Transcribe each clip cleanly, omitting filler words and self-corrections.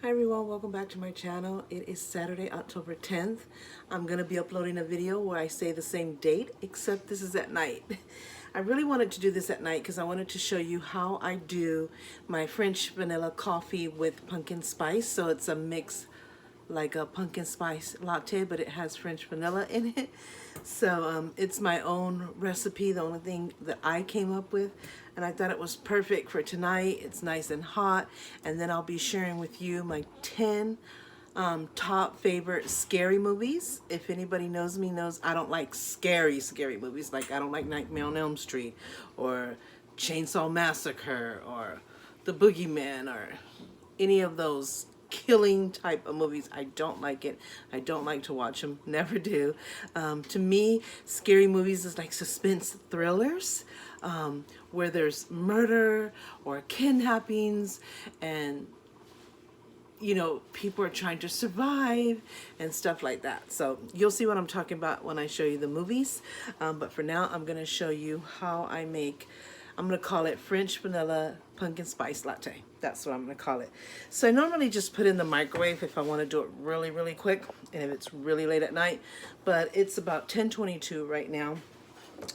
Hi everyone, welcome back to my channel. It is Saturday, October 10th. I'm going to be uploading a video where I say the same date, except this is at night. I really wanted to do this at night because I wanted to show you how I do my French vanilla coffee with pumpkin spice. So it's a mix like a pumpkin spice latte, but it has French vanilla in it. So it's my own recipe, the only thing that I came up with, and I thought it was perfect for tonight. It's nice and hot, and then I'll be sharing with you my 10 top favorite scary movies. If anybody knows me knows I don't like scary movies. Like I don't like Nightmare on Elm Street or Chainsaw Massacre or The Boogeyman or any of those killing type of movies. I don't like it. I don't like to watch them. Never do. To me, scary movies is like suspense thrillers where there's murder or kidnappings and people are trying to survive and stuff like that. So you'll see what I'm talking about when I show you the movies. But for now, I'm going to show you how I make, I'm going to call it French vanilla pumpkin spice latte. That's what I'm going to call it. So I normally just put in the microwave if I want to do it really, really quick and if it's really late at night. But it's about 10:22 right now.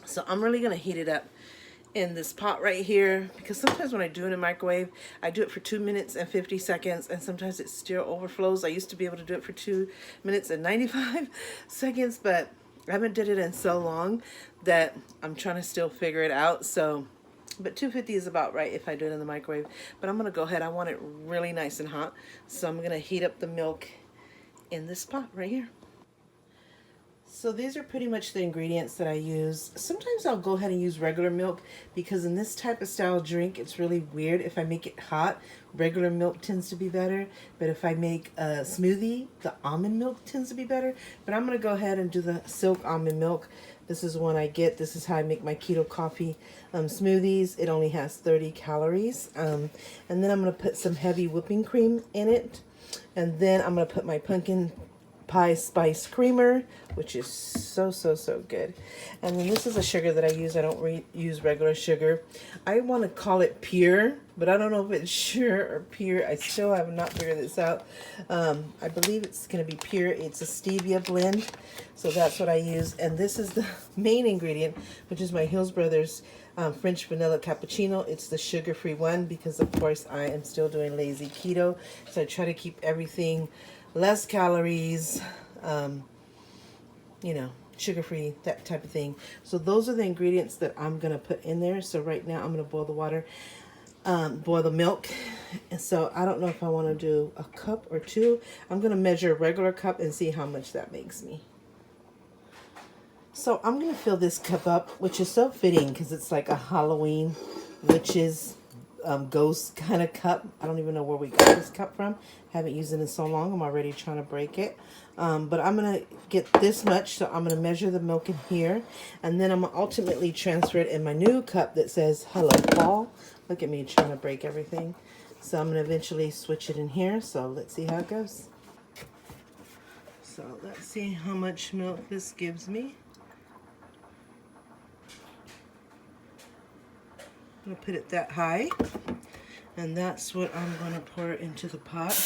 So I'm really going to heat it up in this pot right here, because sometimes when I do it in the microwave, I do it for 2 minutes and 50 seconds, and sometimes it still overflows. I used to be able to do it for 2 minutes and 95 seconds, but I haven't did it in so long that I'm trying to still figure it out. So, but 250 is about right if I do it in the microwave. But I'm gonna go ahead. I want it really nice and hot, so I'm gonna heat up the milk in this pot right here. So these are pretty much the ingredients that I use. Sometimes I'll go ahead and use regular milk because in this type of style drink, it's really weird. If I make it hot, regular milk tends to be better. But if I make a smoothie, the almond milk tends to be better. But I'm going to go ahead and do the silk almond milk. This is one I get. This is how I make my keto coffee smoothies. It only has 30 calories. And then I'm going to put some heavy whipping cream in it. And then I'm going to put my pumpkin pie spice creamer, which is so good. And then this is a sugar that I use. I don't use regular sugar. I want to call it pure, but I don't know if it's sure or pure. I still have not figured this out. I believe it's going to be pure. It's a stevia blend, so that's what I use. And this is the main ingredient, which is my Hills Brothers French vanilla cappuccino. It's the sugar-free one because of course I am still doing lazy keto, so I try to keep everything less calories, sugar-free, that type of thing. So those are the ingredients that I'm going to put in there. So right now I'm going to boil the water, boil the milk. And so I don't know if I want to do a cup or two. I'm going to measure a regular cup and see how much that makes me. So I'm going to fill this cup up, which is so fitting because it's like a Halloween witches ghost kind of cup. I don't even know where we got this cup from. Haven't used it in so long. I'm already trying to break it. But I'm going to get this much. So I'm going to measure the milk in here. And then I'm going to ultimately transfer it in my new cup that says Hello Paul. Look at me trying to break everything. So I'm going to eventually switch it in here. So let's see how it goes. So let's see how much milk this gives me. I'm going to put it that high, and that's what I'm going to pour into the pot.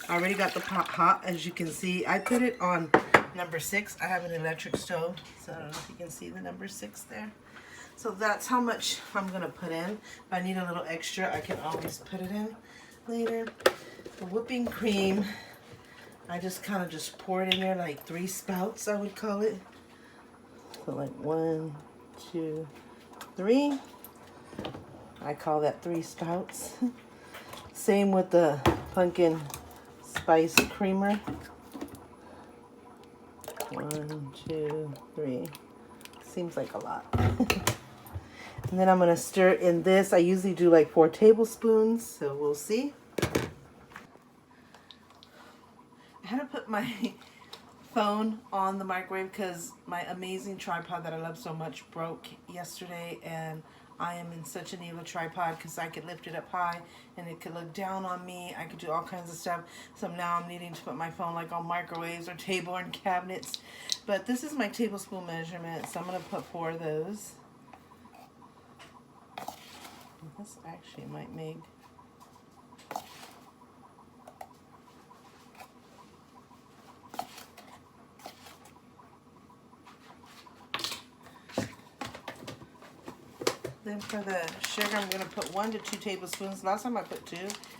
I already got the pot hot, as you can see. I put it on number 6. I have an electric stove, so I don't know if you can see the number 6 there. So that's how much I'm going to put in. If I need a little extra, I can always put it in later. The whipping cream, I just kind of just pour it in there like 3 spouts, I would call it. So like 1, 2, 3. I call that 3 spouts. Same with the pumpkin spice creamer. 1, 2, 3. Seems like a lot. And then I'm going to stir in this. I usually do like 4 tablespoons, so we'll see. I had to put my phone on the microwave because my amazing tripod that I love so much broke yesterday, and I am in such a need of a tripod because I could lift it up high and it could look down on me. I could do all kinds of stuff. So now I'm needing to put my phone like on microwaves or table and cabinets. But this is my tablespoon measurement, so I'm going to put 4 of those. This actually might make And for the sugar, I'm going to put 1 to 2 tablespoons. Last time I put 2,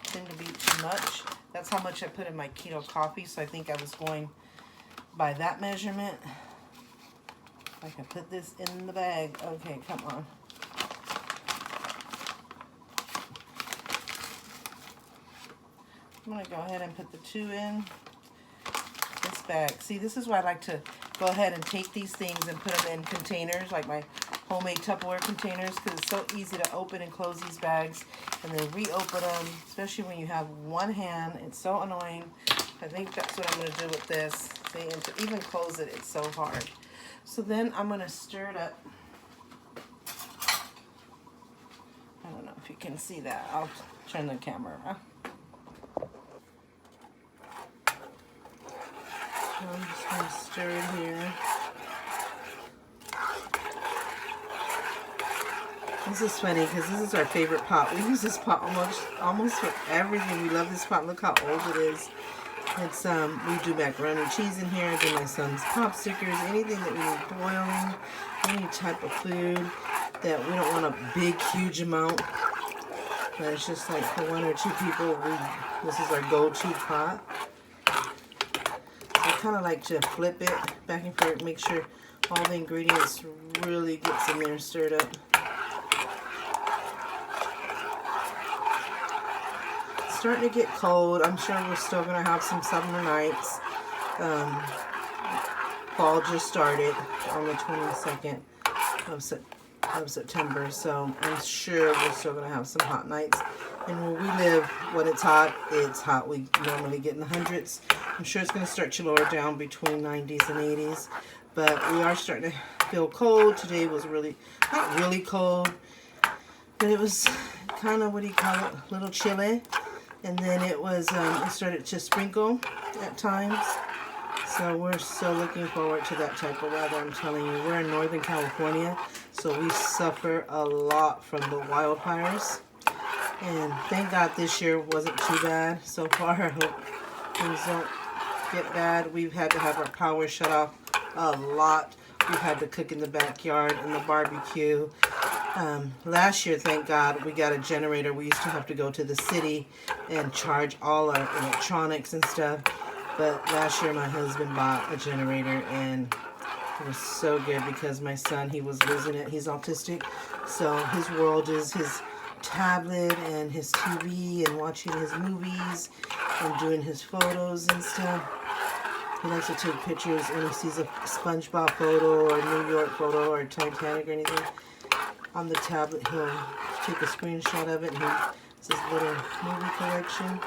seemed to be too much. That's how much I put in my keto coffee, so I think I was going by that measurement. I can put this in the bag. Okay, come on. I'm going to go ahead and put the 2 in this bag. See, this is why I like to go ahead and take these things and put them in containers, like my homemade Tupperware containers, because it's so easy to open and close these bags and then reopen them, especially when you have one hand. It's so annoying. I think that's what I'm going to do with this. See, and to even close it, it's so hard. So then I'm going to stir it up. I don't know if you can see that. I'll turn the camera around. I'm just going to stir it here. This is funny because this is our favorite pot. We use this pot almost for everything. We love this pot. Look how old it is. It's we do macaroni and cheese in here. I do my son's pop stickers, anything that we need boiling, any type of food that we don't want a big, huge amount. But it's just like for 1 or 2 people, this is our go-to pot. So I kind of like to flip it back and forth, make sure all the ingredients really gets in there, stirred up. Starting to get cold. I'm sure we're still going to have some summer nights. Fall just started on the 22nd of September, so I'm sure we're still going to have some hot nights. And where we live, when it's hot. We normally get in the hundreds. I'm sure it's going to start to lower down between 90s and 80s, but we are starting to feel cold. Today was really, not really cold, but it was kind of, what do you call it, a little chilly. And then it was, it started to sprinkle at times. So we're so looking forward to that type of weather. I'm telling you, we're in Northern California, so we suffer a lot from the wildfires. And thank God this year wasn't too bad so far. I hope things don't get bad. We've had to have our power shut off a lot. We've had to cook in the backyard and the barbecue. Last year, thank God, we got a generator. We used to have to go to the city and charge all our electronics and stuff. But last year, my husband bought a generator, and it was so good because my son, he was losing it. He's autistic, so his world is his tablet and his TV and watching his movies and doing his photos and stuff. He likes to take pictures, and he sees a SpongeBob photo or a New York photo or Titanic or anything on the tablet, he'll take a screenshot of it, and it's his little movie collection.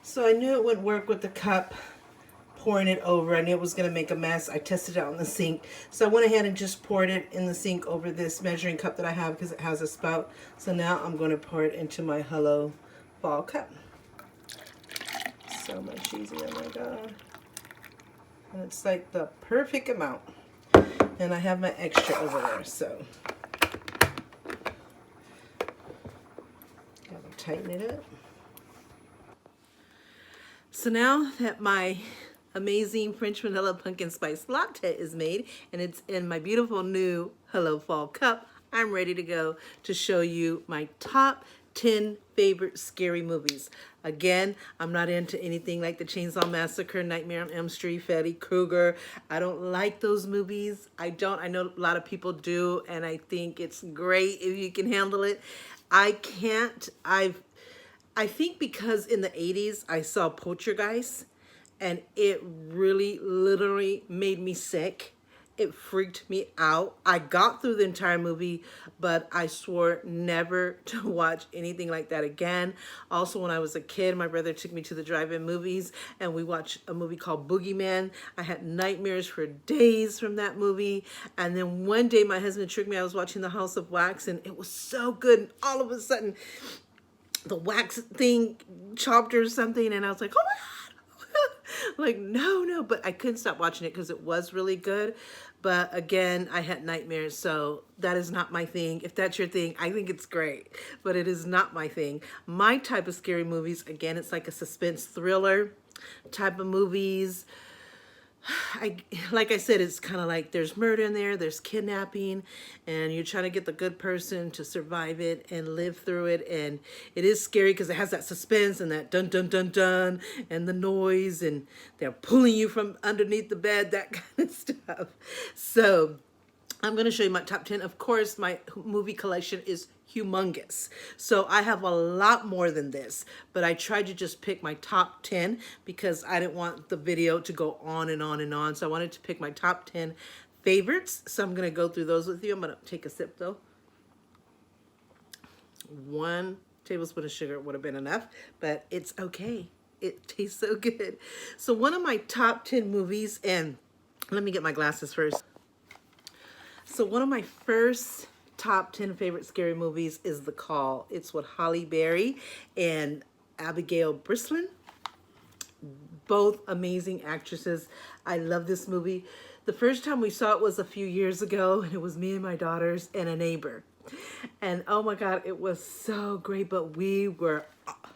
So I knew it wouldn't work with the cup, pouring it over. I knew it was going to make a mess. I tested it out in the sink. So I went ahead and just poured it in the sink over this measuring cup that I have because it has a spout. So now I'm going to pour it into my Hello Fall cup. So much easier, oh my God. And it's like the perfect amount. And I have my extra over there, so gotta tighten it up. So now that my amazing French vanilla pumpkin spice latte is made and it's in my beautiful new Hello Fall cup, I'm ready to go to show you my top 10 favorite scary movies. Again, I'm not into anything like the Chainsaw Massacre, Nightmare on Elm Street, Freddy Krueger. I don't like those movies. I know a lot of people do, and I think it's great if you can handle it. I can't. I think because in the 80s I saw Poltergeist, and it really literally made me sick. It freaked me out. I got through the entire movie, but I swore never to watch anything like that again. Also, when I was a kid, my brother took me to the drive-in movies, and we watched a movie called Boogeyman. I had nightmares for days from that movie. And then one day, my husband tricked me. I was watching The House of Wax, and it was so good. And all of a sudden, the wax thing chopped or something, and I was like, oh my God. Like, no, but I couldn't stop watching it because it was really good. But again, I had nightmares, so that is not my thing. If that's your thing, I think it's great, but it is not my thing. My type of scary movies, again, it's like a suspense thriller type of movies. I like I said, it's kind of like there's murder in there, there's kidnapping, and you're trying to get the good person to survive it and live through it. And it is scary because it has that suspense and that dun dun dun dun and the noise, and they're pulling you from underneath the bed, that kind of stuff. So I'm going to show you my top 10. Of course, my movie collection is humongous. So I have a lot more than this, but I tried to just pick my top 10 because I didn't want the video to go on and on and on. So I wanted to pick my top 10 favorites. So I'm going to go through those with you. I'm going to take a sip though. 1 tablespoon of sugar would have been enough, but it's okay. It tastes so good. So one of my top 10 movies, and let me get my glasses first. So one of my first top 10 favorite scary movies is The Call. It's with Halle Berry and Abigail Breslin. Both amazing actresses. I love this movie. The first time we saw it was a few years ago, and it was me and my daughters and a neighbor. And oh my God, it was so great, but we were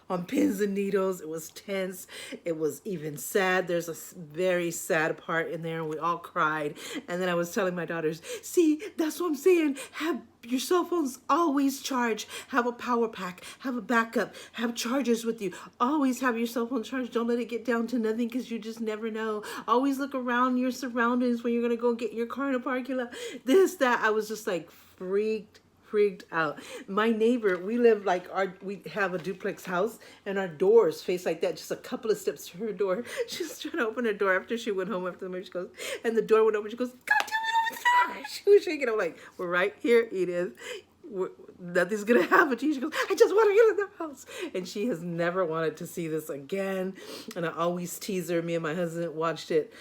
on pins and needles. It was tense. It was even sad. There's a very sad part in there, and we all cried. And then I was telling my daughters, see, that's what I'm saying. Have your cell phones always charged. Have a power pack. Have a backup. Have chargers with you. Always have your cell phone charged. Don't let it get down to nothing because you just never know. Always look around your surroundings when you're going to go get your car in a parking lot. This, that. I was just like freaked out. My neighbor, we have a duplex house, and our doors face like that, just a couple of steps to her door. She was trying to open her door after she went home after the movie. She goes, and the door went open. She goes, God damn it, open the door. She was shaking. I'm like, we're right here, Edith. Nothing's gonna happen to you. She goes, I just want to get in the house. And she has never wanted to see this again. And I always tease her. Me and my husband watched it.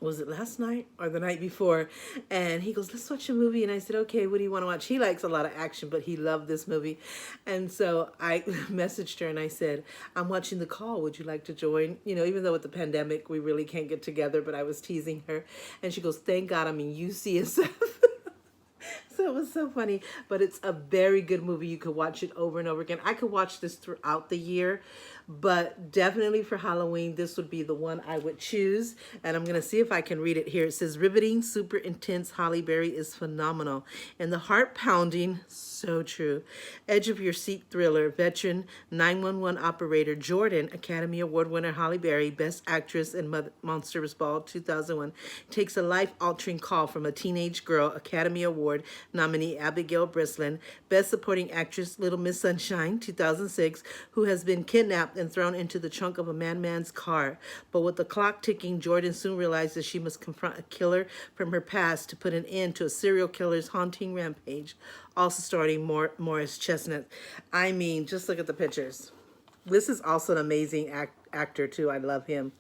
Was it last night or the night before? And he goes, let's watch a movie. And I said, okay, what do you want to watch? He likes a lot of action, but he loved this movie. And so I messaged her and I said, I'm watching The Call. Would you like to join? You know, even though with the pandemic, we really can't get together, but I was teasing her. And she goes, thank God I'm in UC and stuff. So it was so funny, but it's a very good movie. You could watch it over and over again. I could watch this throughout the year, but definitely for Halloween, this would be the one I would choose. And I'm going to see if I can read it here. It says, riveting, super intense, Halle Berry is phenomenal. And the heart pounding, so true. Edge of your seat thriller, veteran 911 operator Jordan, Academy Award winner Halle Berry, Best Actress in Monsters Ball 2001, takes a life-altering call from a teenage girl, Academy Award nominee Abigail Breslin, Best Supporting Actress Little Miss Sunshine 2006, who has been kidnapped and thrown into the trunk of a madman's car. But with the clock ticking, Jordan soon realizes she must confront a killer from her past to put an end to a serial killer's haunting rampage. Also starring Morris Chestnut. I mean, just look at the pictures. This is also an amazing actor too. I love him.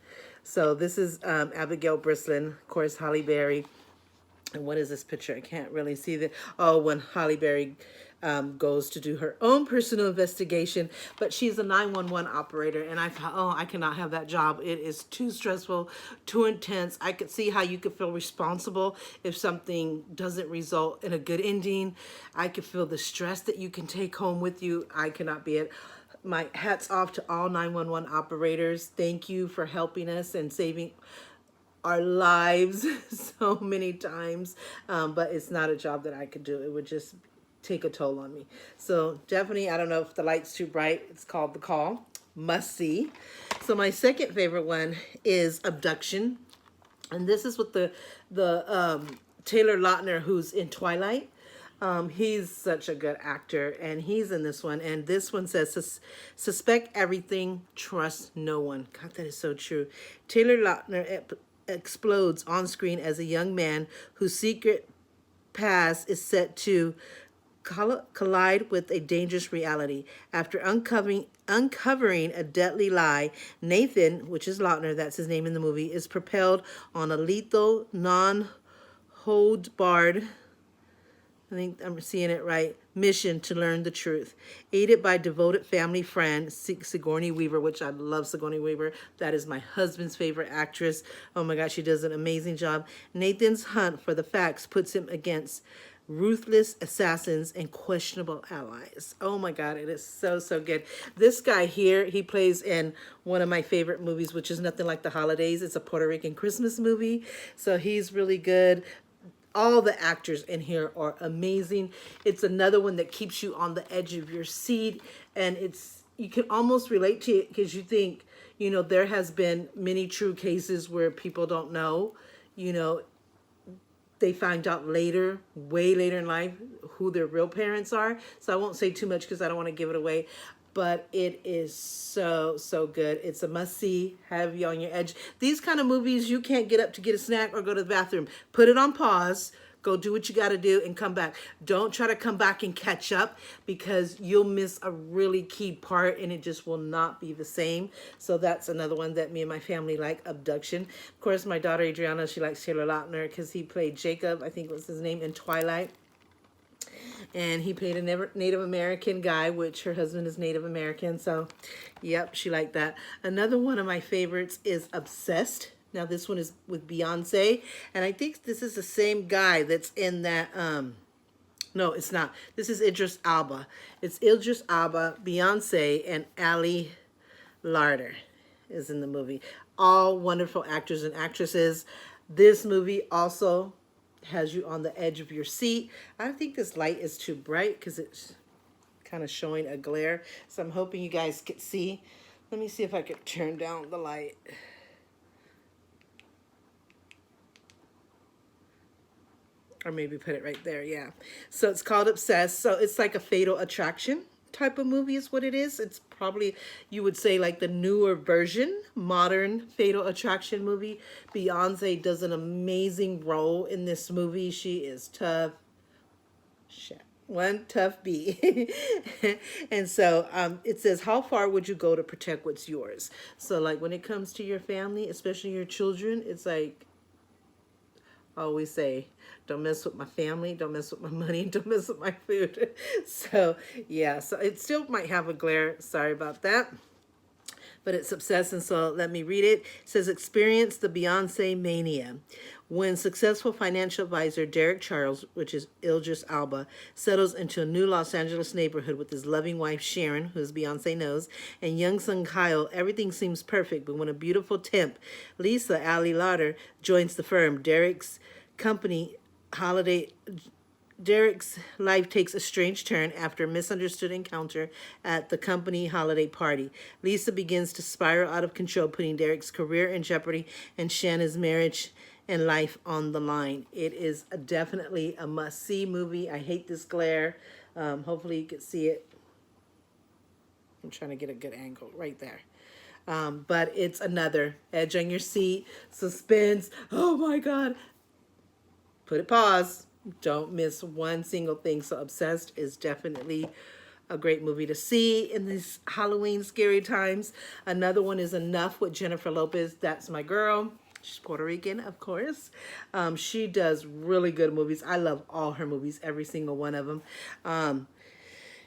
So this is Abigail Breslin, of course, Halle Berry. And what is this picture? I can't really see that. Oh, when Halle Berry goes to do her own personal investigation, but she's a 911 operator, and I thought, oh, I cannot have that job. It is too stressful, too intense. I could see how you could feel responsible if something doesn't result in a good ending. I could feel the stress that you can take home with you. I cannot be it. My hats off to all 911 operators. Thank you for helping us and saving our lives so many times, but it's not a job that I could do. It would just take a toll on me. So definitely, I don't know if the light's too bright. It's called The Call. Must see. So my second favorite one is Abduction, and this is with the Taylor Lautner, who's in Twilight. He's such a good actor, and he's in this one. And this one says, suspect everything, trust no one. God, that is so true. Taylor Lautner explodes on screen as a young man whose secret past is set to collide with a dangerous reality. After uncovering a deadly lie, Nathan, which is Lautner, that's his name in the movie, is propelled on a lethal, non-hold-barred, I think I'm seeing it right, mission to learn the truth. Aided by devoted family friend Sigourney Weaver, which I love Sigourney Weaver. That is my husband's favorite actress. Oh my gosh, she does an amazing job. Nathan's hunt for the facts puts him against ruthless assassins, and questionable allies. Oh my God, it is so, so good. This guy here, he plays in one of my favorite movies, which is Nothing Like the Holidays. It's a Puerto Rican Christmas movie. So he's really good. All the actors in here are amazing. It's another one that keeps you on the edge of your seat, and you can almost relate to it because you think, there has been many true cases where people don't know, you know, they find out later, way later in life, who their real parents are. So I won't say too much because I don't want to give it away. But it is so, so good. It's a must-see, have you on your edge. These kind of movies, you can't get up to get a snack or go to the bathroom. Put it on pause. Go do what you got to do and come back. Don't try to come back and catch up because you'll miss a really key part and it just will not be the same. So that's another one that me and my family like, Abduction. Of course, my daughter Adriana, she likes Taylor Lautner because he played Jacob, I think was his name, in Twilight. And he played a Native American guy, which her husband is Native American. So, yep, she liked that. Another one of my favorites is Obsessed. Now, this one is with Beyonce. And I think this is the same guy that's in that... no, it's not. This is Idris Elba. It's Idris Elba, Beyonce, and Ali Larter is in the movie. All wonderful actors and actresses. This movie also has you on the edge of your seat. I think this light is too bright because it's kind of showing a glare. So I'm hoping you guys can see. Let me see if I could turn down the light. Or maybe put it right there, yeah. So it's called Obsessed. So it's like a Fatal Attraction type of movie is what it is. It's probably, you would say, like the newer version, modern Fatal Attraction movie. Beyonce does an amazing role in this movie. She is tough. Shit. One tough bee. And so it says, how far would you go to protect what's yours? So like when it comes to your family, especially your children, it's like, I always say, don't mess with my family, don't mess with my money, don't mess with my food. So, yeah, so it still might have a glare. Sorry about that. But it's Obsessed, and so let me read it. It says, experience the Beyonce mania. When successful financial advisor Derek Charles, which is Idris Elba, settles into a new Los Angeles neighborhood with his loving wife Sharon, who is Beyonce knows, and young son Kyle, everything seems perfect. But when a beautiful temp, Lisa Ali Lauder, joins the firm, Derek's life takes a strange turn after a misunderstood encounter at the company holiday party. Lisa begins to spiral out of control, putting Derek's career in jeopardy and Shanna's marriage and life on the line. It is definitely a must-see movie. I hate this glare. Hopefully you can see it. I'm trying to get a good angle right there. But it's another edge on your seat, suspense. Oh my God. Put it pause. Don't miss one single thing. So Obsessed is definitely a great movie to see in these Halloween scary times. Another one is Enough with Jennifer Lopez. That's my girl. She's Puerto Rican, of course. She does really good movies. I love all her movies, every single one of them.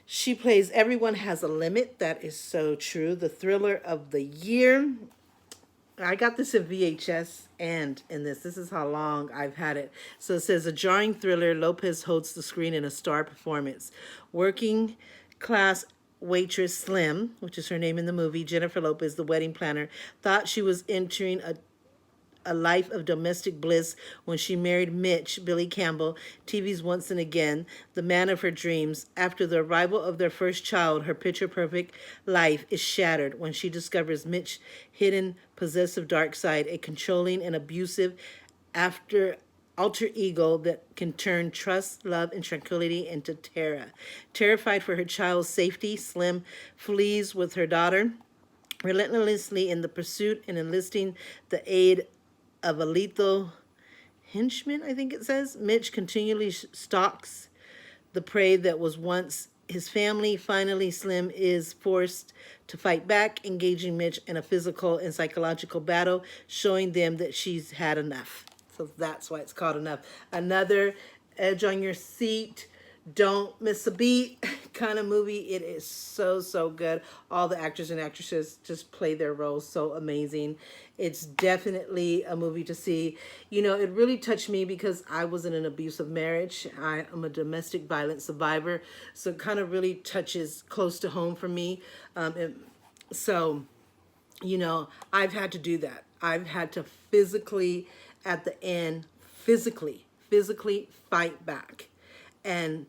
She plays Everyone Has a Limit. That is so true. The thriller of the year. I got this in VHS and in this. This is how long I've had it. So it says, a jarring thriller. Lopez holds the screen in a star performance. Working class waitress Slim, which is her name in the movie, Jennifer Lopez, the wedding planner, thought she was entering a life of domestic bliss when she married Mitch, Billy Campbell, TV's Once and Again, the man of her dreams. After the arrival of their first child, her picture-perfect life is shattered when she discovers Mitch's hidden, possessive dark side, a controlling and abusive alter ego that can turn trust, love, and tranquility into terror. Terrified for her child's safety, Slim flees with her daughter, relentlessly in the pursuit and enlisting the aid of a lethal henchman, I think it says. Mitch continually stalks the prey that was once his family. Finally, Slim is forced to fight back, engaging Mitch in a physical and psychological battle, showing them that she's had enough. So that's why it's called Enough. Another edge on your seat. Don't miss a beat. kind of movie. It is so, so good. All the actors and actresses just play their roles so amazing. It's definitely a movie to see. You know, it really touched me because I was in an abusive marriage. I am a domestic violence survivor. So it kind of really touches close to home for me. And so, you know, I've had to do that. I've had to physically, at the end, physically fight back. And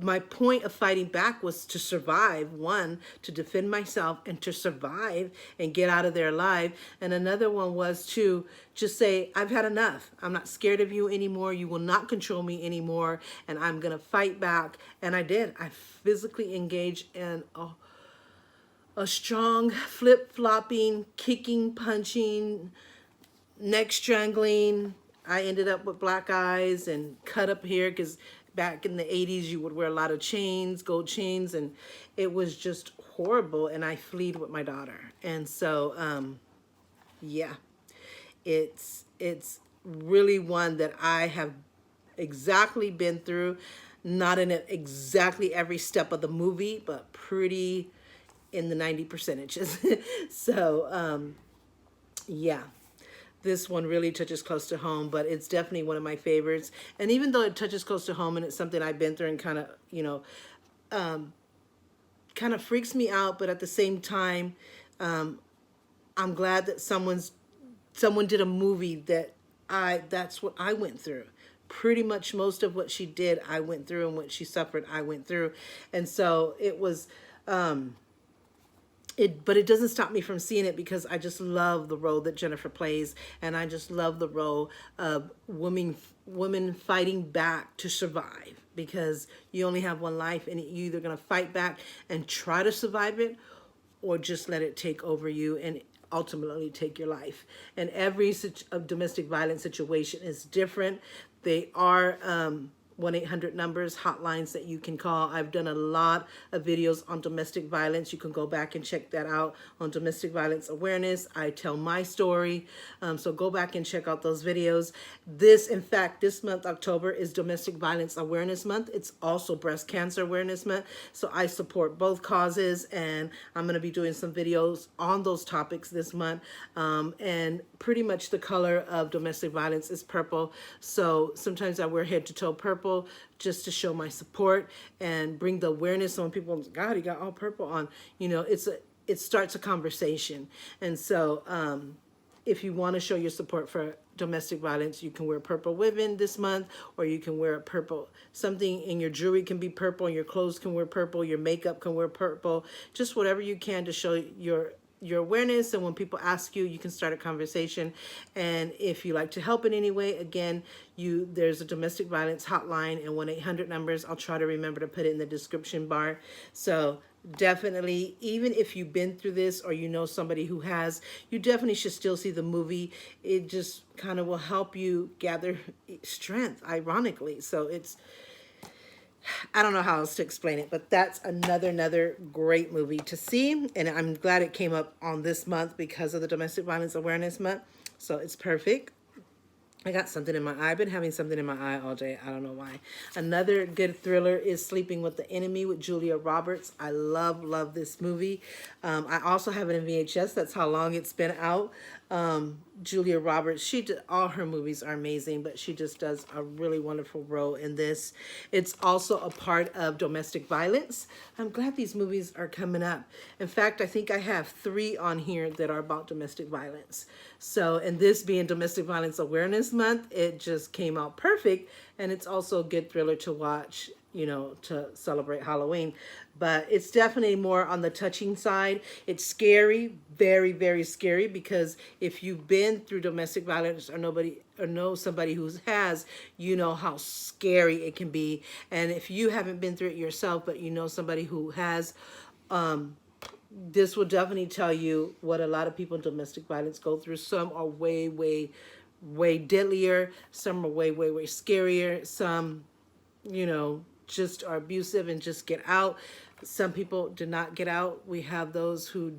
my point of fighting back was to survive, one, to defend myself and to survive and get out of there alive. And another one was to just say, I've had enough. I'm not scared of you anymore. You will not control me anymore. And I'm going to fight back. And I did. I physically engaged in a strong flip-flopping, kicking, punching, neck strangling. I ended up with black eyes and cut up here because back in the 80s you would wear a lot of chains, gold chains, and it was just horrible. And I fled with my daughter. And so, yeah, it's really one that I have exactly been through, not in exactly every step of the movie, but pretty in the 90 percentages. So, yeah, this one really touches close to home, but it's definitely one of my favorites. And even though it touches close to home and it's something I've been through and kind of, you know, kind of freaks me out, but at the same time, I'm glad that someone did a movie that's what I went through. Pretty much most of what she did, I went through, and what she suffered, I went through. And so it was, but it doesn't stop me from seeing it because I just love the role that Jennifer plays, and I just love the role of women fighting back to survive, because you only have one life, and you're either going to fight back and try to survive it, or just let it take over you and ultimately take your life. And every domestic violence situation is different. They are 1-800 numbers, hotlines that you can call. I've done a lot of videos on domestic violence. You can go back and check that out on domestic violence awareness. I tell my story. So go back and check out those videos. In fact, this month, October, is Domestic Violence Awareness Month. It's also Breast Cancer Awareness Month. So I support both causes, and I'm going to be doing some videos on those topics this month. And pretty much the color of domestic violence is purple. So sometimes I wear head to toe purple just to show my support and bring the awareness on people. God, he got all purple on. You know, it starts a conversation. And so if you want to show your support for domestic violence, you can wear purple ribbon this month, or you can wear a purple. Something in your jewelry can be purple, your clothes can wear purple, your makeup can wear purple. Just whatever you can to show your awareness, and when people ask you, you can start a conversation. And if you like to help in any way, again, there's a domestic violence hotline and 1-800 numbers. I'll try to remember to put it in the description bar. So definitely, even if you've been through this or you know somebody who has, you definitely should still see the movie. It just kind of will help you gather strength, ironically. So I don't know how else to explain it, but that's another great movie to see. And I'm glad it came up on this month because of the Domestic Violence Awareness Month. So it's perfect. I got something in my eye. I've been having something in my eye all day. I don't know why. Another good thriller is Sleeping with the Enemy with Julia Roberts. I love this movie. I also have it in VHS. That's how long it's been out. Julia Roberts, all her movies are amazing, but she just does a really wonderful role in this. It's also a part of domestic violence. I'm glad these movies are coming up. In fact, I think I have 3 on here that are about domestic violence. So, and this being Domestic Violence Awareness Month, it just came out perfect. And it's also a good thriller to watch, you know, to celebrate Halloween. But it's definitely more on the touching side. It's scary, very scary, because if you've been through domestic violence or know somebody who has, you know how scary it can be. And if you haven't been through it yourself, but you know somebody who has, this will definitely tell you what a lot of people in domestic violence go through. Some are way deadlier. Some are way scarier. Some, you know, just are abusive and just get out. Some people did not get out. We have those who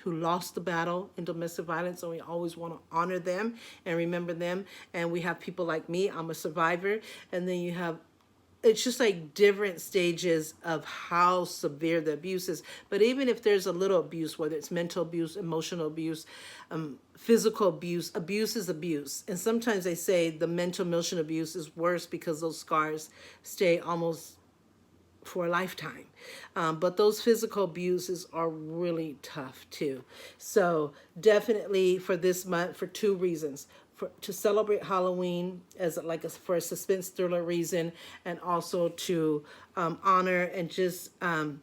lost the battle in domestic violence, and we always want to honor them and remember them. And we have people like me. I'm a survivor. And then you have it's just like different stages of how severe the abuse is. But even if there's a little abuse, whether it's mental abuse, emotional abuse, physical abuse, abuse is abuse. And sometimes they say the mental emotional abuse is worse because those scars stay almost for a lifetime. But those physical abuses are really tough too. So definitely for this month, for two reasons. To celebrate Halloween as like for a suspense thriller reason, and also to honor and just kind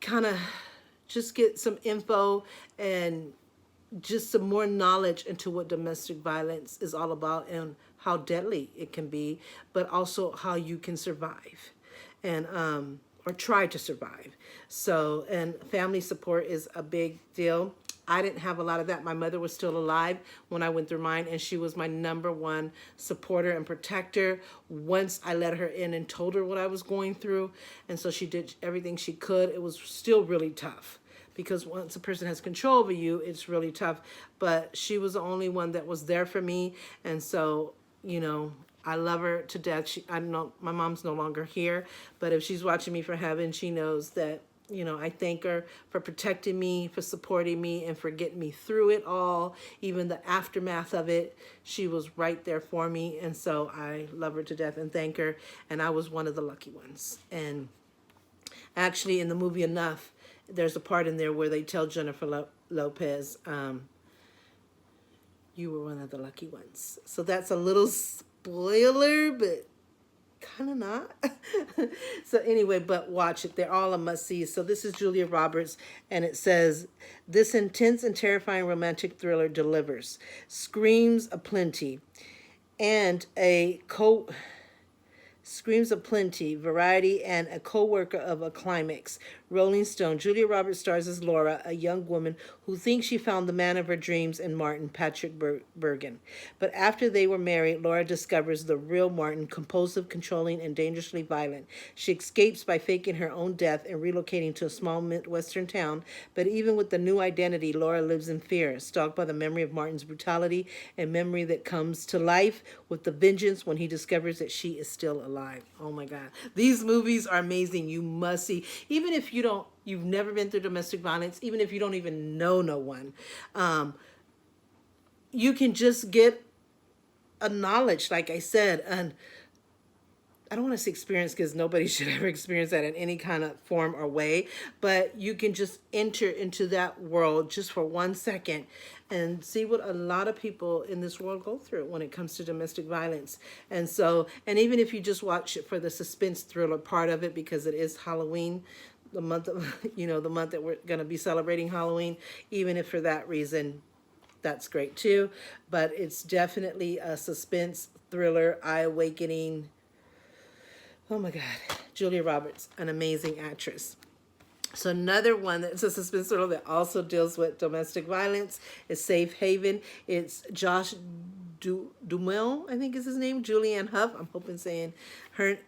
of just get some info and just some more knowledge into what domestic violence is all about and how deadly it can be, but also how you can survive and or try to survive. So, and family support is a big deal. I didn't have a lot of that. My mother was still alive when I went through mine, and she was my number one supporter and protector once I let her in and told her what I was going through. And so she did everything she could. It was still really tough because once a person has control over you, it's really tough. But she was the only one that was there for me. And so, you know, I love her to death. I know my mom's no longer here, but if she's watching me from heaven, she knows that, you know, I thank her for protecting me, for supporting me, and for getting me through it all. Even the aftermath of it, she was right there for me. And so I love her to death and thank her. And I was one of the lucky ones. And actually in the movie Enough, there's a part in there where they tell Jennifer Lopez, you were one of the lucky ones. So that's a little spoiler, but kind of not. So anyway, but watch it. They're all a must-see. So this is Julia Roberts, and it says, this intense and terrifying romantic thriller delivers. Screams aplenty. And a Screams aplenty, variety, and a co-worker of a climax. Rolling Stone. Julia Roberts stars as Laura, a young woman who thinks she found the man of her dreams in Martin Patrick Bergen. But after they were married, Laura discovers the real Martin, compulsive, controlling, and dangerously violent. She escapes by faking her own death and relocating to a small Midwestern town. But even with the new identity, Laura lives in fear, stalked by the memory of Martin's brutality, and memory that comes to life with the vengeance when he discovers that she is still alive. Oh my God. These movies are amazing. You must see. Even if you've never been through domestic violence, even if you don't even know no one, you can just get a knowledge, like I said, and I don't want to say experience because nobody should ever experience that in any kind of form or way, but you can just enter into that world just for 1 second and see what a lot of people in this world go through when it comes to domestic violence. And so, and even if you just watch it for the suspense thriller part of it, because it is Halloween, the month of, the month that we're going to be celebrating Halloween, even if for that reason, that's great too. But it's definitely a suspense thriller, eye-awakening. Oh my God, Julia Roberts, an amazing actress. So another one that's a suspense thriller that also deals with domestic violence is Safe Haven. It's Josh Duhamel, I think is his name, Julianne Hough. I'm hoping saying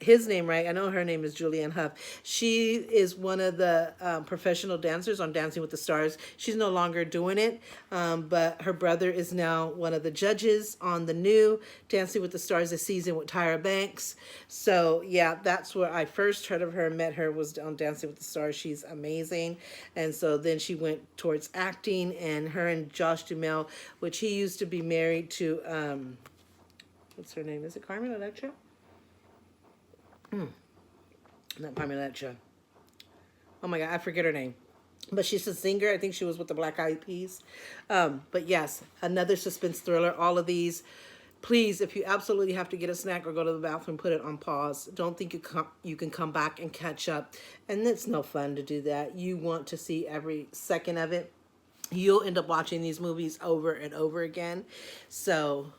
his name right. I know her name is Julianne Hough. She is one of the professional dancers on Dancing with the Stars. She's no longer doing it, but her brother is now one of the judges on the new Dancing with the Stars this season with Tyra Banks. So yeah, that's where I first heard of her, met her, was on Dancing with the Stars. She's amazing. And so then she went towards acting, and her and Josh Duhamel, which he used to be married to, what's her name? Is it Carmen Electra? Not Carmen Electra. Oh my God, I forget her name. But she's a singer. I think she was with the Black Eyed Peas. But yes, another suspense thriller. All of these. Please, if you absolutely have to get a snack or go to the bathroom, put it on pause. Don't think you can come back and catch up. And it's no fun to do that. You want to see every second of it. You'll end up watching these movies over and over again. So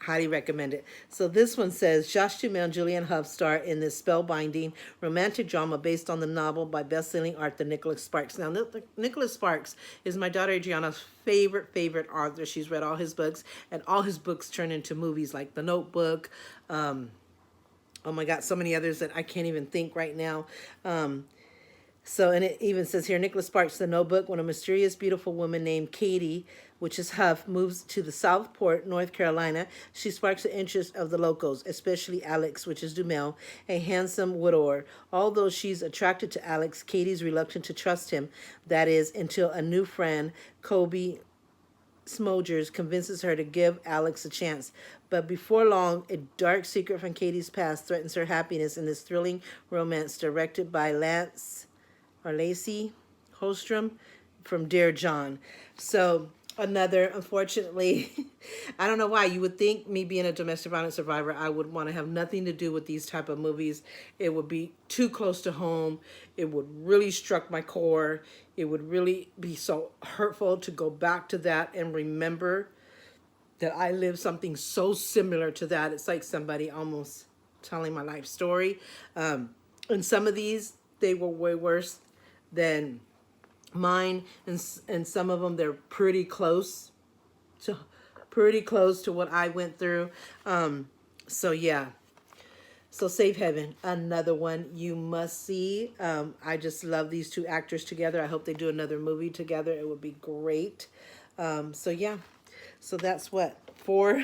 highly recommend it. So this one says, Josh Duhamel and Julianne Hough star in this spellbinding romantic drama based on the novel by best-selling author Nicholas Sparks. Now, Nicholas Sparks is my daughter Adriana's favorite author. She's read all his books, and all his books turn into movies like The Notebook. Oh my God, so many others that I can't even think right now. So, and it even says here, Nicholas Sparks, The Notebook, when a mysterious, beautiful woman named Katie which is Huff, moves to the Southport, North Carolina. She sparks the interest of the locals, especially Alex, which is Dumel, a handsome widower. Although she's attracted to Alex, Katie's reluctant to trust him. That is, until a new friend, Kobe Smogers, convinces her to give Alex a chance. But before long, a dark secret from Katie's past threatens her happiness in this thrilling romance directed by Lacey Holstrom from Dear John. So another, unfortunately, I don't know why. You would think, me being a domestic violence survivor, I would want to have nothing to do with these type of movies. It would be too close to home. It would really struck my core. It would really be so hurtful to go back to that and remember that I lived something so similar to that. It's like somebody almost telling my life story. And some of these, they were way worse than mine, and some of them, they're pretty close to what I went through. So yeah. So Safe Heaven, another one you must see. I just love these two actors together. I hope they do another movie together. It would be great. So yeah. So that's what, 4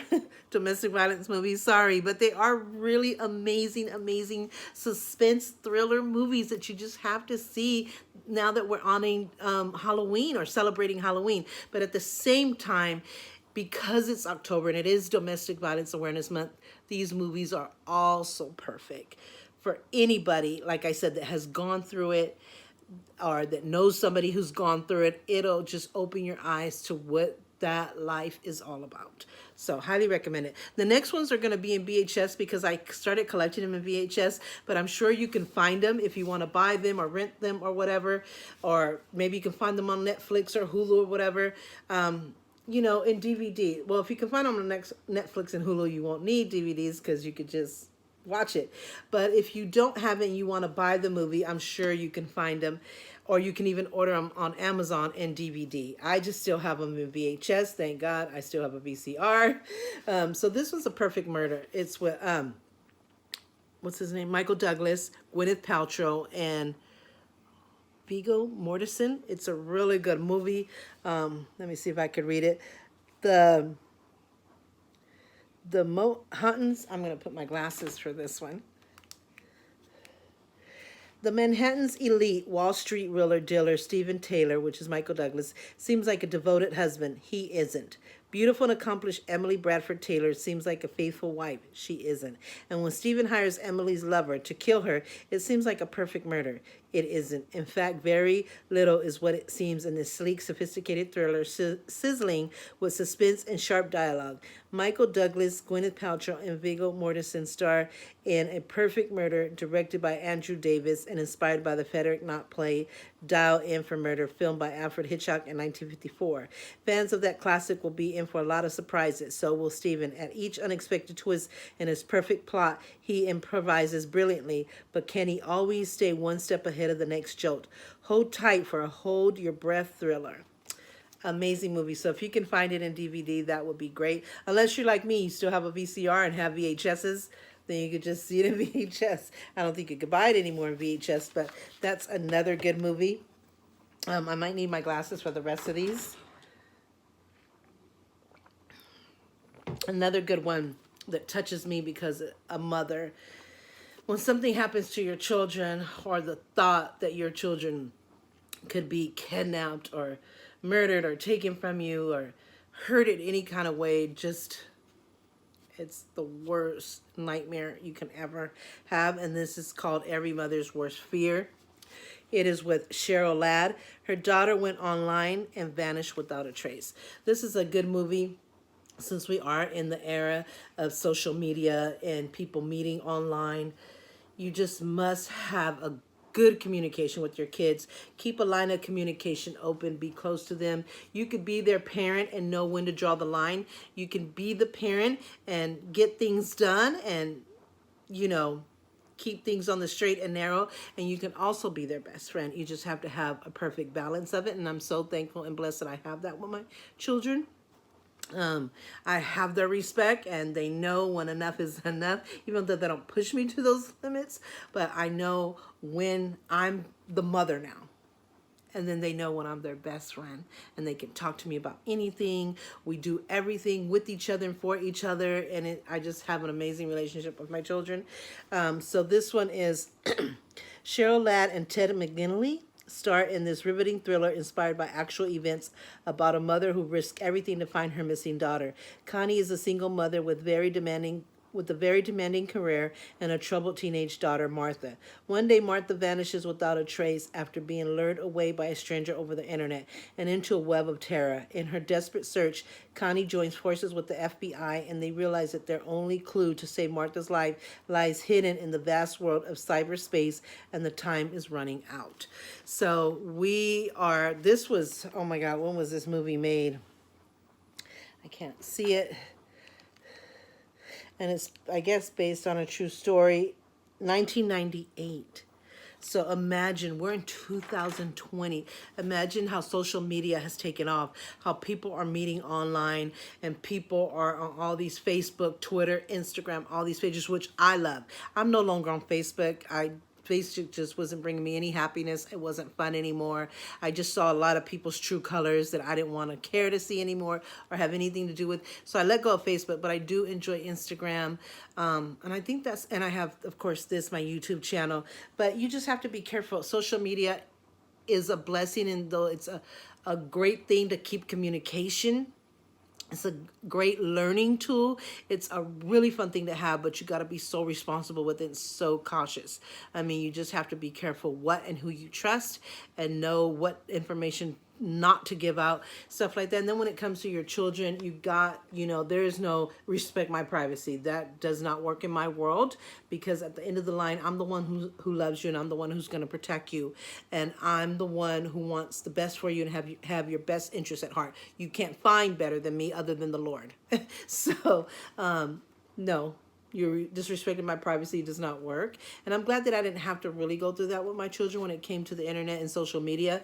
domestic violence movies. Sorry, but they are really amazing, amazing suspense thriller movies that you just have to see now that we're honoring Halloween or celebrating Halloween. But at the same time, because it's October and it is Domestic Violence Awareness Month, these movies are all so perfect for anybody, like I said, that has gone through it or that knows somebody who's gone through it. It'll just open your eyes to what that life is all about. So highly recommend it. The next ones are going to be in VHS because I started collecting them in VHS, but I'm sure you can find them if you want to buy them or rent them or whatever, or maybe you can find them on Netflix or Hulu or whatever. You know, in DVD. Well, if you can find them on Netflix and Hulu, you won't need DVDs because you could just watch it. But if you don't have it and you want to buy the movie, I'm sure you can find them, or you can even order them on Amazon in DVD. I just still have them in VHS. Thank God I still have a VCR. So this was A Perfect Murder. It's with, what's his name? Michael Douglas, Gwyneth Paltrow, and Viggo Mortensen. It's a really good movie. Let me see if I could read it. The Manhattans. I'm going to put my glasses for this one. The Manhattan's elite Wall Street dealer Stephen Taylor, which is Michael Douglas, seems like a devoted husband. He isn't. Beautiful and accomplished Emily Bradford Taylor seems like a faithful wife. She isn't. And when Stephen hires Emily's lover to kill her, it seems like a perfect murder. It isn't. In fact, very little is what it seems in this sleek, sophisticated thriller, sizzling with suspense and sharp dialogue. Michael Douglas, Gwyneth Paltrow, and Viggo Mortensen star in A Perfect Murder, directed by Andrew Davis and inspired by the Frederick Knott play Dial M for Murder, filmed by Alfred Hitchcock in 1954. Fans of that classic will be in for a lot of surprises. So will Stephen. At each unexpected twist in his perfect plot, he improvises brilliantly, but can he always stay one step ahead of the next jolt? Hold tight for a hold your breath thriller. Amazing movie. So if you can find it in DVD, that would be great. Unless you're like me, you still have a VCR and have VHSs, then you could just see it in VHS. I don't think you could buy it anymore in VHS, but that's another good movie. I might need my glasses for the rest of these. Another good one that touches me because a mother, when something happens to your children, or the thought that your children could be kidnapped or murdered or taken from you or hurt in any kind of way, just, it's the worst nightmare you can ever have. And this is called Every Mother's Worst Fear. It is with Cheryl Ladd. Her daughter went online and vanished without a trace. This is a good movie since we are in the era of social media and people meeting online. You just must have a good communication with your kids. Keep a line of communication open. Be close to them. You could be their parent and know when to draw the line. You can be the parent and get things done and, you know, keep things on the straight and narrow. And you can also be their best friend. You just have to have a perfect balance of it. And I'm so thankful and blessed that I have that with my children. I have their respect and they know when enough is enough, even though they don't push me to those limits. But I know when I'm the mother now and then they know when I'm their best friend, and they can talk to me about anything. We do everything with each other and for each other, and I just have an amazing relationship with my children. So this one is Cheryl Ladd and Ted McGinley star in this riveting thriller inspired by actual events about a mother who risked everything to find her missing daughter. Connie is a single mother with a very demanding career and a troubled teenage daughter, Martha. One day, Martha vanishes without a trace after being lured away by a stranger over the internet and into a web of terror. In her desperate search, Connie joins forces with the FBI, and they realize that their only clue to save Martha's life lies hidden in the vast world of cyberspace, and the time is running out. So this was, oh my God, when was this movie made? I can't see it. And it's, I guess, based on a true story, 1998. So imagine, we're in 2020. Imagine how social media has taken off, how people are meeting online, and people are on all these Facebook, Twitter, Instagram, all these pages, which I love. I'm no longer on Facebook. Facebook just wasn't bringing me any happiness. It wasn't fun anymore. I just saw a lot of people's true colors that I didn't want to care to see anymore or have anything to do with. So I let go of Facebook, but I do enjoy Instagram. And I think and I have, of course, my YouTube channel. But you just have to be careful. Social media is a blessing, and though it's a great thing to keep communication. It's a great learning tool. It's a really fun thing to have, but you got to be so responsible with it and so cautious. I mean, you just have to be careful what and who you trust, and know what information not to give out, stuff like that. And then when it comes to your children, there is no respect my privacy. That does not work in my world, because at the end of the line, I'm the one who loves you, and I'm the one who's going to protect you, and I'm the one who wants the best for you and have your best interest at heart. You can't find better than me other than the Lord. So, no. You're disrespecting my privacy does not work. And I'm glad that I didn't have to really go through that with my children when it came to the internet and social media.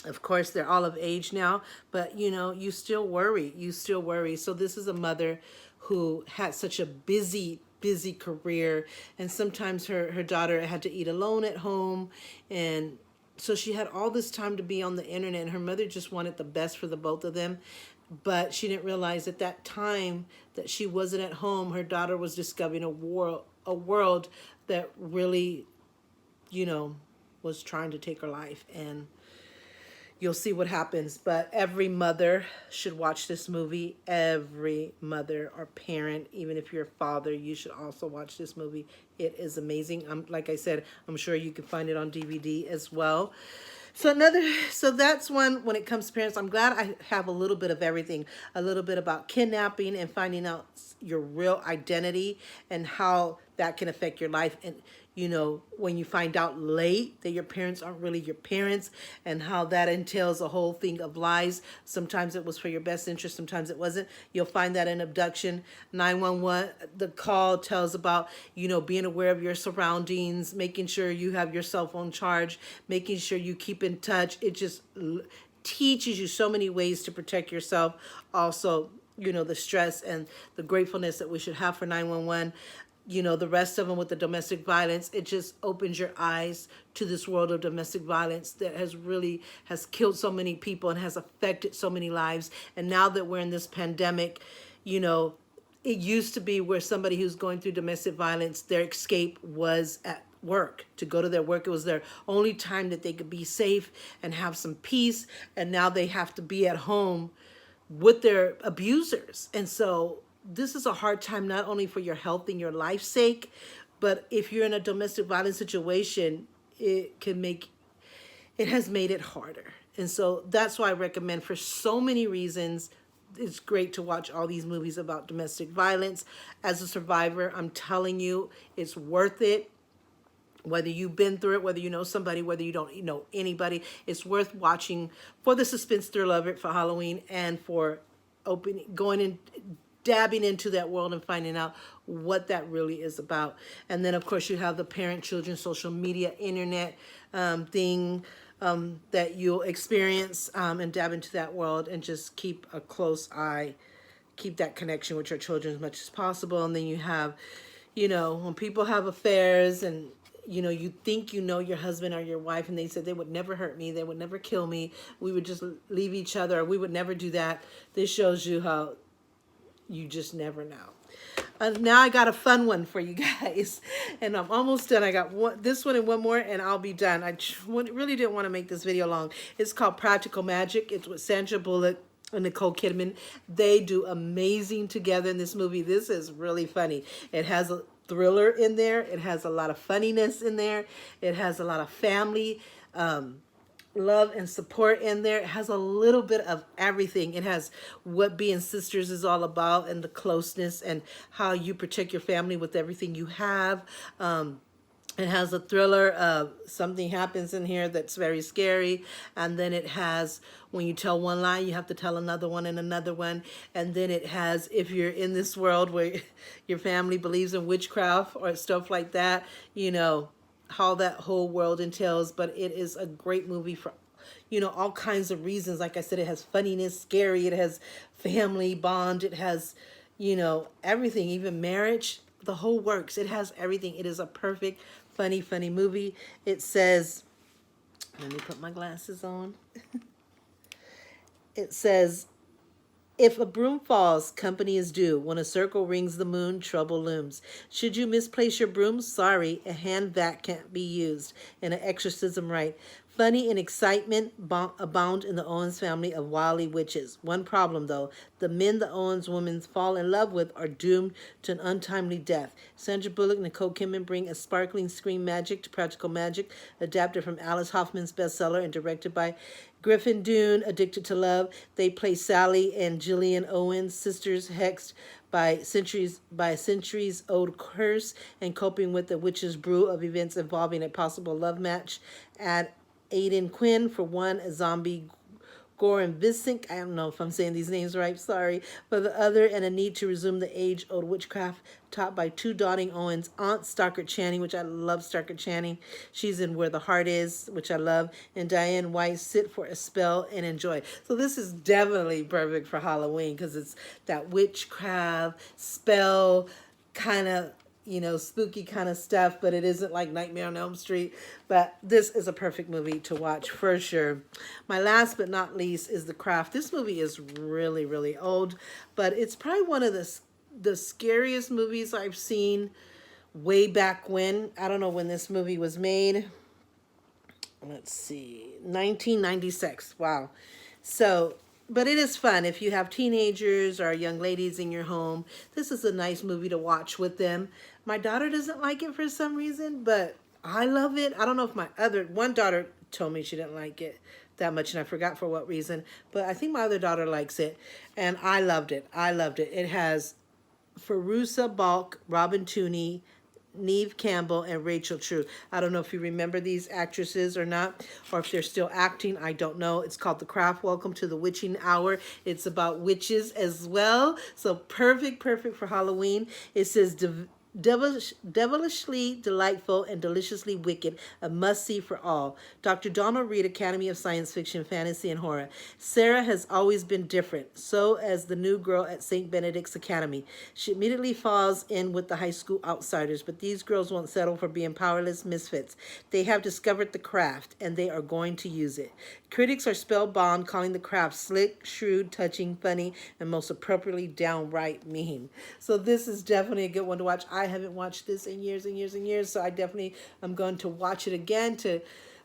Of course, they're all of age now, but you still worry. You still worry. So this is a mother who had such a busy career, and sometimes her daughter had to eat alone at home, and so she had all this time to be on the internet, and her mother just wanted the best for the both of them. But she didn't realize at that time that she wasn't at home, her daughter was discovering a world that really, was trying to take her life. And you'll see what happens. But every mother should watch this movie. Every mother or parent, even if you're a father, you should also watch this movie. It is amazing. Like I said, I'm sure you can find it on DVD as well. So that's one. When it comes to parents, I'm glad I have a little bit of everything. A little bit about kidnapping and finding out your real identity and how that can affect your life. And when you find out late that your parents aren't really your parents, and how that entails a whole thing of lies. Sometimes it was for your best interest, sometimes it wasn't. You'll find that in abduction. 911, the call tells about, being aware of your surroundings, making sure you have your cell phone charged, making sure you keep in touch. It just teaches you so many ways to protect yourself. Also, the stress and the gratefulness that we should have for 911. The rest of them with the domestic violence, it just opens your eyes to this world of domestic violence that has killed so many people and has affected so many lives. And now that we're in this pandemic, it used to be where somebody who's going through domestic violence, their escape was at work, to go to their work. It was their only time that they could be safe and have some peace. And now they have to be at home with their abusers. And so this is a hard time, not only for your health and your life's sake, but if you're in a domestic violence situation, it has made it harder. And so that's why I recommend, for so many reasons, it's great to watch all these movies about domestic violence. As a survivor, I'm telling you, it's worth it. Whether you've been through it, whether you know somebody, whether you don't know anybody, it's worth watching for the suspense thrill of it for Halloween, and for going in, dabbing into that world and finding out what that really is about. And then, of course, you have the parent-children social media, internet thing that you'll experience, and dab into that world, and just keep a close eye, keep that connection with your children as much as possible. And then you have, when people have affairs, and you know, you think you know your husband or your wife, and they said they would never hurt me, they would never kill me, we would just leave each other, or we would never do that. This shows you how you just never know. Now I got a fun one for you guys, and I'm almost done. I got this one and one more, and I'll be done. I really didn't want to make this video long. It's called Practical Magic. It's with Sandra Bullock and Nicole Kidman. They do amazing together in this movie. This is really funny. It has a thriller in there. It has a lot of funniness in there. It has a lot of family love and support in there. It has a little bit of everything. It has what being sisters is all about, and the closeness, and how you protect your family with everything you have. It has a thriller. Something happens in here that's very scary. And then it has, when you tell one lie, you have to tell another one and another one. And then it has, if you're in this world where your family believes in witchcraft or stuff like that, you know, how that whole world entails. But it is a great movie for, you know, all kinds of reasons. Like I said, it has funniness, scary, it has family bond, it has, you know, everything, even marriage, the whole works. It has everything. It is a perfect, funny movie. It says, let me put my glasses on. It says, if a broom falls, company is due. When a circle rings the moon, trouble looms. Should you misplace your broom? Sorry, a hand vac can't be used. In an exorcism rite. Funny and excitement abound in the Owens family of wily witches. One problem, though. The men the Owens women fall in love with are doomed to an untimely death. Sandra Bullock and Nicole Kidman bring a sparkling screen magic to Practical Magic, adapted from Alice Hoffman's bestseller and directed by Griffin Dunne. Addicted to Love. They play Sally and Gillian Owens, sisters hexed by a centuries old curse, and coping with the witch's brew of events involving a possible love match. At Aidan Quinn for one, a zombie Goran Visink, I don't know if I'm saying these names right, sorry, for the other, and a need to resume the age-old witchcraft taught by two dotting Owens, Aunt Stockard Channing, which I love Stockard Channing. She's in Where the Heart Is, which I love, and Diane Weiss, Sit for a Spell and Enjoy. So this is definitely perfect for Halloween, because it's that witchcraft, spell, kind of, you know, spooky kind of stuff, but it isn't like Nightmare on Elm Street. But this is a perfect movie to watch for sure. My last but not least is The Craft. This movie is really, really old, but it's probably one of the scariest movies I've seen way back when. I don't know when this movie was made. Let's see, 1996. Wow. So, but it is fun if you have teenagers or young ladies in your home. This is a nice movie to watch with them. My daughter doesn't like it for some reason, but I love it. I don't know if one daughter told me she didn't like it that much, and I forgot for what reason, but I think my other daughter likes it, and I loved it. I loved it. It has Farousa Balk, Robin Tooney, Neve Campbell, and Rachel True. I don't know if you remember these actresses or not, or if they're still acting. I don't know. It's called The Craft. Welcome to the Witching Hour. It's about witches as well. So perfect for Halloween. It says devilishly delightful and deliciously wicked, a must-see for all. Dr. Donald Reed, Academy of Science Fiction, Fantasy, and Horror. Sarah has always been different, so as the new girl at St. Benedict's Academy. She immediately falls in with the high school outsiders, but these girls won't settle for being powerless misfits. They have discovered the craft, and they are going to use it. Critics are spellbound, calling the craft slick, shrewd, touching, funny, and most appropriately downright mean. So this is definitely a good one to watch. I haven't watched this in years and years and years, so I definitely am going to watch it again to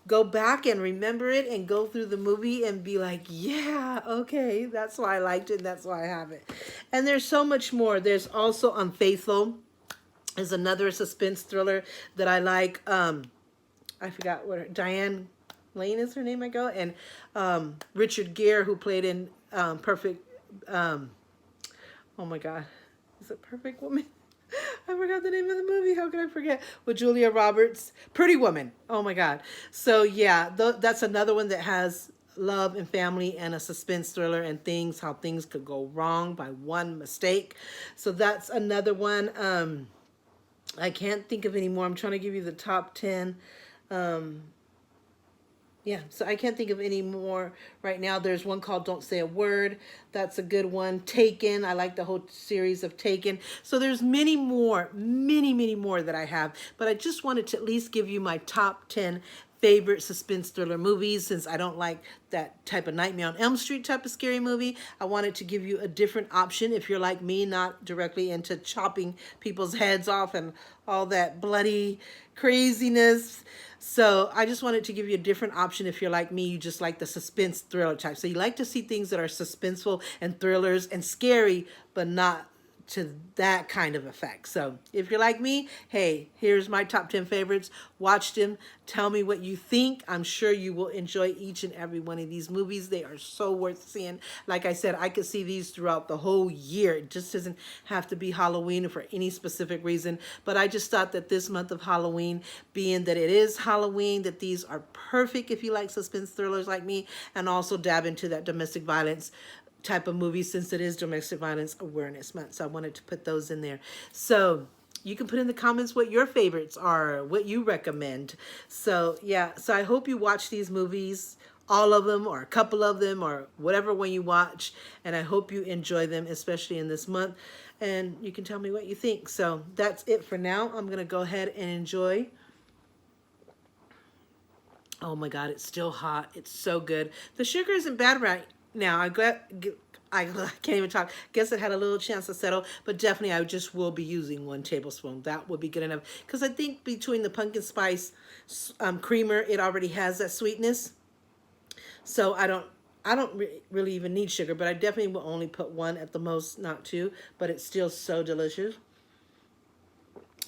go back and remember it and go through the movie and be like, yeah, okay, that's why I liked it, and that's why I have it. And there's so much more. There's also Unfaithful is another suspense thriller that I like. I forgot what Diane Lane is her name, I go, and Richard Gere, who played in Perfect, oh my God, is it Perfect Woman? I forgot the name of the movie. How could I forget? With Julia Roberts. Pretty Woman. Oh my God. So yeah, that's another one that has love and family and a suspense thriller and how things could go wrong by one mistake. So that's another one. I can't think of any more. I'm trying to give you the top 10. Yeah, so I can't think of any more right now. There's one called Don't Say a Word. That's a good one. Taken. I like the whole series of Taken. So there's many more, many more that I have. But I just wanted to at least give you my top 10 favorite suspense thriller movies, since I don't like that type of Nightmare on Elm Street type of scary movie. I wanted to give you a different option if you're like me, not directly into chopping people's heads off and all that bloody craziness. So I just wanted to give you a different option if you're like me, you just like the suspense thriller type. So you like to see things that are suspenseful and thrillers and scary, but not to that kind of effect. So if you're like me, hey, here's my top 10 favorites. Watch them. Tell me what you think. I'm sure you will enjoy each and every one of these movies. They are so worth seeing. Like I said, I could see these throughout the whole year. It just doesn't have to be Halloween for any specific reason. But I just thought that this month of Halloween, being that it is Halloween, that these are perfect if you like suspense thrillers like me, and also dab into that domestic violence type of movie, since it is Domestic Violence Awareness Month. So I wanted to put those in there. So you can put in the comments what your favorites are, what you recommend. So yeah, so I hope you watch these movies, all of them or a couple of them or whatever one you watch, and I hope you enjoy them, especially in this month, and you can tell me what you think. So that's it for now. I'm gonna go ahead and enjoy. Oh my God, it's still hot. It's so good. The sugar isn't bad right now. I can't even talk. Guess it had a little chance to settle, but definitely I just will be using 1 tablespoon. That would be good enough, because I think between the pumpkin spice creamer, it already has that sweetness. So I don't really even need sugar, but I definitely will only put one at the most, not two. But it's still so delicious.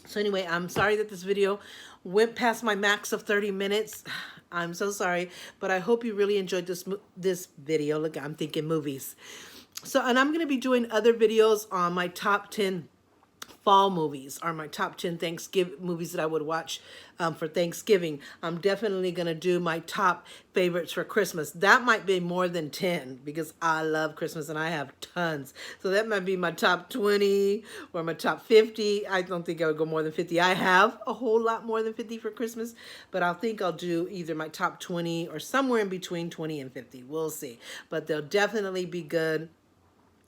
So anyway, I'm sorry that this video went past my max of 30 minutes. I'm so sorry, but I hope you really enjoyed this video. Look, I'm thinking movies. So, and I'm going to be doing other videos on my top 10 fall movies, or my top 10 Thanksgiving movies that I would watch for Thanksgiving. I'm definitely going to do my top favorites for Christmas. That might be more than 10, because I love Christmas and I have tons. So that might be my top 20 or my top 50. I don't think I would go more than 50. I have a whole lot more than 50 for Christmas, but I think I'll do either my top 20 or somewhere in between 20 and 50. We'll see. But they'll definitely be good.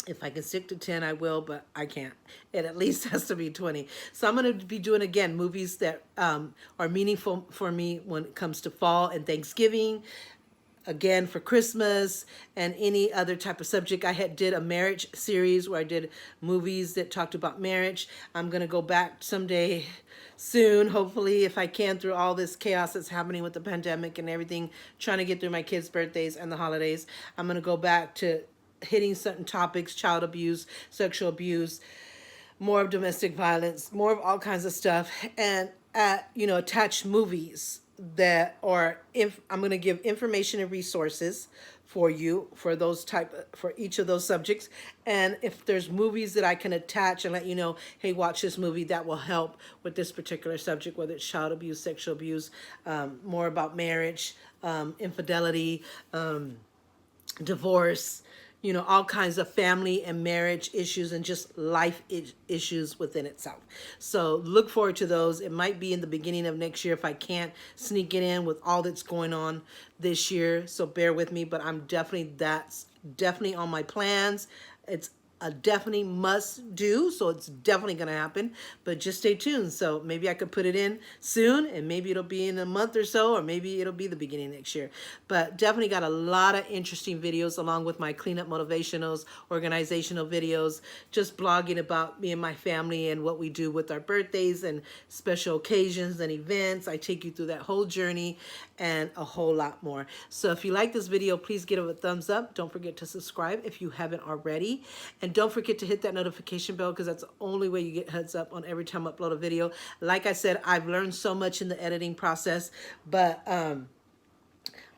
If I can stick to 10, I will, but I can't. It at least has to be 20. So I'm going to be doing, again, movies that are meaningful for me when it comes to fall and Thanksgiving, again, for Christmas, and any other type of subject. I did a marriage series where I did movies that talked about marriage. I'm going to go back someday soon, hopefully, if I can, through all this chaos that's happening with the pandemic and everything, trying to get through my kids' birthdays and the holidays. I'm going to go back to hitting certain topics: child abuse, sexual abuse, more of domestic violence, more of all kinds of stuff, and attach movies that are, if I'm going to give information and resources for you for for each of those subjects. And if there's movies that I can attach and let you know, hey, watch this movie that will help with this particular subject, whether it's child abuse, sexual abuse, more about marriage, infidelity, divorce, all kinds of family and marriage issues, and just life issues within itself. So look forward to those. It might be in the beginning of next year if I can't sneak it in with all that's going on this year. So bear with me, but that's definitely on my plans. It's a definitely must do, so it's definitely going to happen, but just stay tuned. So maybe I could put it in soon, and maybe it'll be in a month or so, or maybe it'll be the beginning next year. But definitely got a lot of interesting videos, along with my cleanup motivationals, organizational videos, just blogging about me and my family and what we do with our birthdays and special occasions and events. I take you through that whole journey and a whole lot more. So if you like this video, please give it a thumbs up. Don't forget to subscribe if you haven't already. And don't forget to hit that notification bell, because that's the only way you get heads up on every time I upload a video. Like I said, I've learned so much in the editing process, but I'm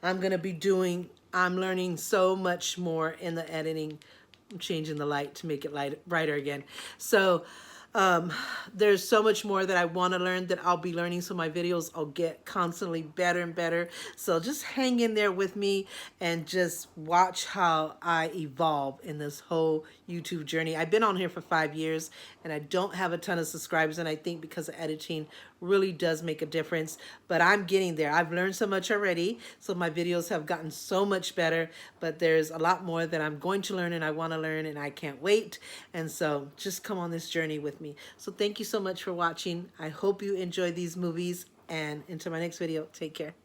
learning so much more in the editing. I'm changing the light to make it brighter again. So There's so much more that I want to learn that I'll be learning, so my videos will get constantly better and better. So just hang in there with me and just watch how I evolve in this whole YouTube journey. I've been on here for 5 years and I don't have a ton of subscribers, and I think because of editing really does make a difference, but I'm getting there. I've learned so much already, so my videos have gotten so much better, but there's a lot more that I'm going to learn and I want to learn, and I can't wait. And so just come on this journey with me. So thank you so much for watching. I hope you enjoy these movies, and until my next video, take care.